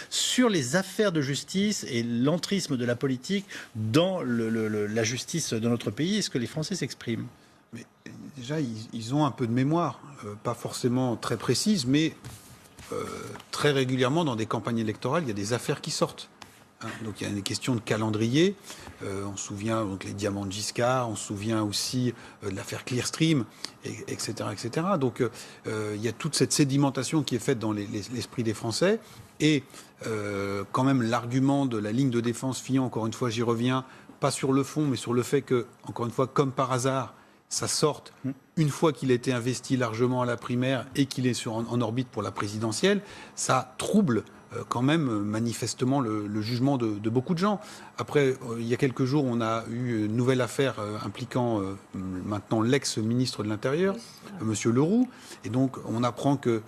sur les affaires de justice et l'entrisme de la politique dans la justice de notre pays. Est-ce que les Français s'expriment? Mais déjà, ils ont un peu de mémoire, pas forcément très précise, mais très régulièrement dans des campagnes électorales, il y a des affaires qui sortent. Hein. Donc il y a une question de calendrier. On se souvient donc les diamants de Giscard, on se souvient aussi de l'affaire Clearstream, etc., etc. Donc il y a toute cette sédimentation qui est faite dans l'esprit des Français. Et quand même l'argument de la ligne de défense Fillon, encore une fois j'y reviens, pas sur le fond, mais sur le fait que, encore une fois, comme par hasard, ça sorte une fois qu'il a été investi largement à la primaire et qu'il est en orbite pour la présidentielle, ça trouble quand même manifestement le jugement de beaucoup de gens. Après, il y a quelques jours, on a eu une nouvelle affaire impliquant maintenant l'ex-ministre de l'Intérieur, Monsieur Leroux, et donc on apprend que,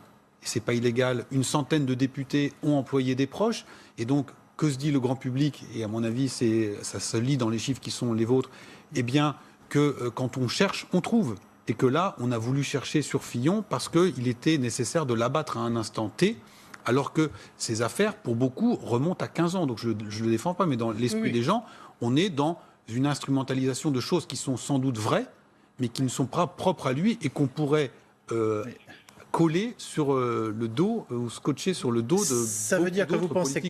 et c'est pas illégal, une centaine de députés ont employé des proches, et donc que se dit le grand public, et à mon avis ça se lit dans les chiffres qui sont les vôtres, eh bien que quand on cherche, on trouve. Et que là, on a voulu chercher sur Fillon parce qu'il était nécessaire de l'abattre à un instant T, alors que ces affaires, pour beaucoup, remontent à 15 ans. Donc je ne le défends pas, mais dans l'esprit des gens, on est dans une instrumentalisation de choses qui sont sans doute vraies, mais qui ne sont pas propres à lui et qu'on pourrait coller sur le dos ou scotcher sur le dos de Ça veut dire que vous pensez